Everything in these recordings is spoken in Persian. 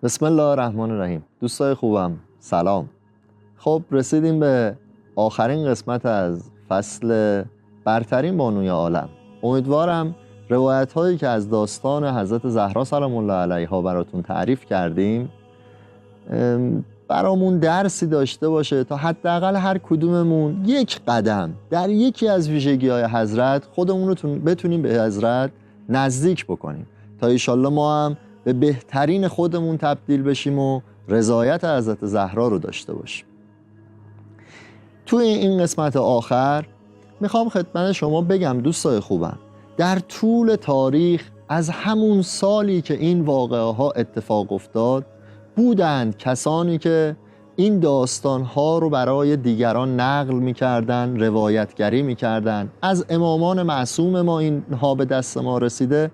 بسم الله الرحمن الرحیم. دوستای خوبم سلام. خب رسیدیم به آخرین قسمت از فصل برترین بانوی عالم. امیدوارم روایت هایی که از داستان حضرت زهرا سلام الله علیها براتون تعریف کردیم برامون درسی داشته باشه تا حداقل هر کدوممون یک قدم در یکی از ویژگی های حضرت خودمون رو بتونیم به حضرت نزدیک بکنیم تا ایشالله ما هم به بهترین خودمون تبدیل بشیم و رضایت حضرت زهرا رو داشته باشیم. توی این قسمت آخر میخوام خدمت شما بگم دوستای خوبم، در طول تاریخ از همون سالی که این واقعه ها اتفاق افتاد بودند کسانی که این داستان ها رو برای دیگران نقل میکردن، روایتگری میکردن. از امامان معصوم ما اینها به دست ما رسیده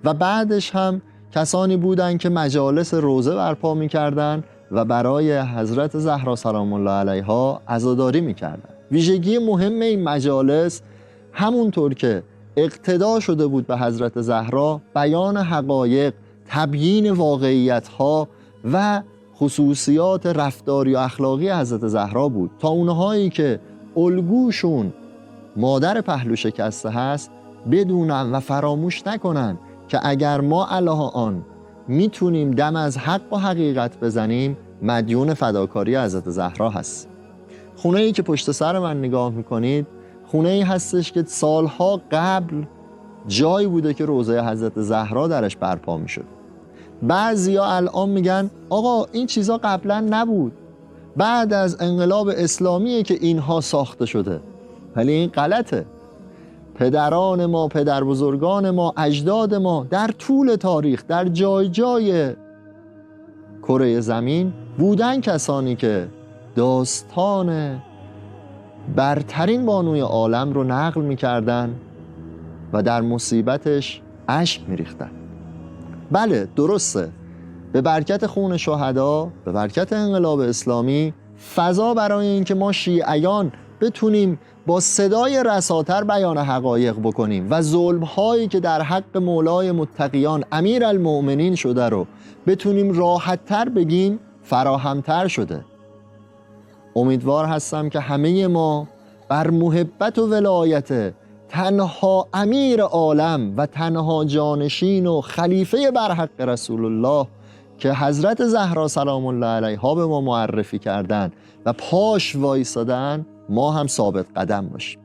و بعدش هم کسانی بودند که مجالس روزه برپا میکردن و برای حضرت زهرا سلام الله علیها عزاداری میکردن. ویژگی مهم این مجالس همونطور که اقتدا شده بود به حضرت زهرا، بیان حقایق، تبیین واقعیت ها و خصوصیات رفتاری و اخلاقی حضرت زهرا بود تا اونهایی که الگوشون مادر پهلو شکسته هست بدونن و فراموش نکنن که اگر ما علیه آن میتونیم دم از حق و حقیقت بزنیم مدیون فداکاری حضرت زهرا هست. خونه ای که پشت سر من نگاه میکنید خونه ای هستش که سالها قبل جایی بوده که روضه حضرت زهرا درش برپا میشد. بعضیا الان میگن آقا این چیزا قبلا نبود، بعد از انقلاب اسلامیه که اینها ساخته شده. ولی این غلطه. پدران ما، پدر بزرگان ما، اجداد ما در طول تاریخ در جای جای کره زمین بودن کسانی که داستان برترین بانوی عالم رو نقل میکردن و در مصیبتش اشک میریختن. بله درسته، به برکت خون شهدا، به برکت انقلاب اسلامی فضا برای اینکه ما شیعیان بتونیم با صدای رساتر بیان حقایق بکنیم و ظلم‌هایی که در حق مولای متقیان امیرالمؤمنین شده رو بتونیم راحت‌تر بگیم فراهم‌تر شده. امیدوار هستم که همه ما بر محبت و ولایت تنها امیر عالم و تنها جانشین و خلیفه برحق رسول الله که حضرت زهرا سلام الله علیها به ما معرفی کردن و پاش وایسادن ما هم ثابت قدم باشیم.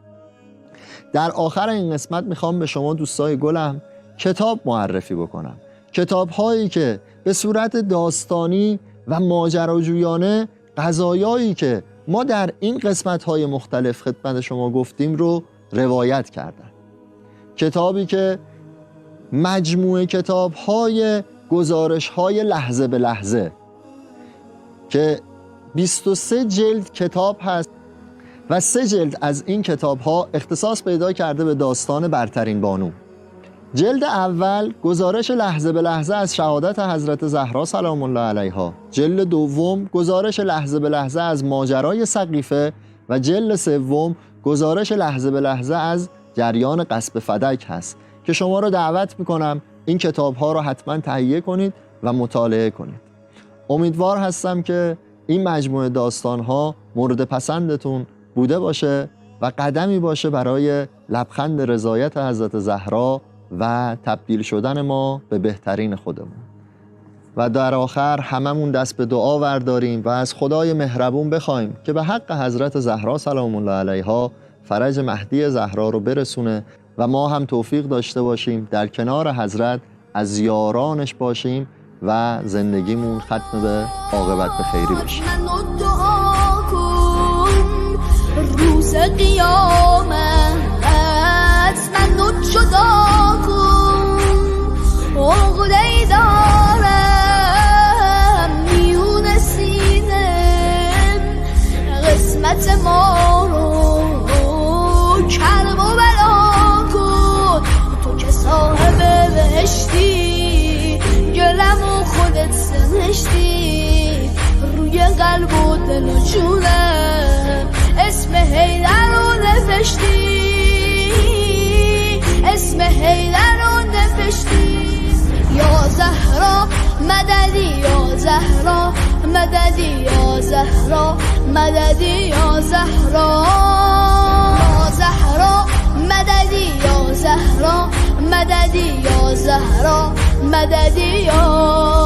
در آخر این قسمت میخوام به شما دوستای گلم کتاب معرفی بکنم، کتاب هایی که به صورت داستانی و ماجراجویانه قضایایی که ما در این قسمت های مختلف خدمت شما گفتیم رو روایت کردن. کتابی که مجموعه کتاب های گزارش های لحظه به لحظه که 23 جلد کتاب هست و 3 جلد از این کتاب ها اختصاص پیدا کرده به داستان برترین بانو. جلد اول گزارش لحظه به لحظه از شهادت حضرت زهرا سلام الله علیها، جلد دوم گزارش لحظه به لحظه از ماجرای سقیفه و جلد سوم گزارش لحظه به لحظه از جریان غصب فدک هست که شما رو دعوت میکنم این کتاب ها رو حتما تهیه کنید و مطالعه کنید. امیدوار هستم که این مجموعه داستان ها مورد پسندتون بوده باشه و قدمی باشه برای لبخند رضایت حضرت زهرا و تبدیل شدن ما به بهترین خودمون. و در آخر هممون دست به دعا ورداریم و از خدای مهربون بخوایم که به حق حضرت زهرا سلام الله علیها فرج مهدی زهرا رو برسونه و ما هم توفیق داشته باشیم در کنار حضرت از یارانش باشیم و زندگیمون ختم به عاقبت به خیری بشه. روز قیامت منو جدا کن، عقده‌ای دارم میون سینم، قسمت ما رو کرب و بلا کن. تو که صاحب بهشتی گلم و خودت سنشتی روی قلب و دل و جونم، اسم حیدر رو نوشتی، اسم حیدر رو نوشتی. یا زهرا مددی یا زهرا زهرا مددی یا زهرا مددی یا زهرا یا زهرا مددی یا زهرا مددی یا زهرا مددی یا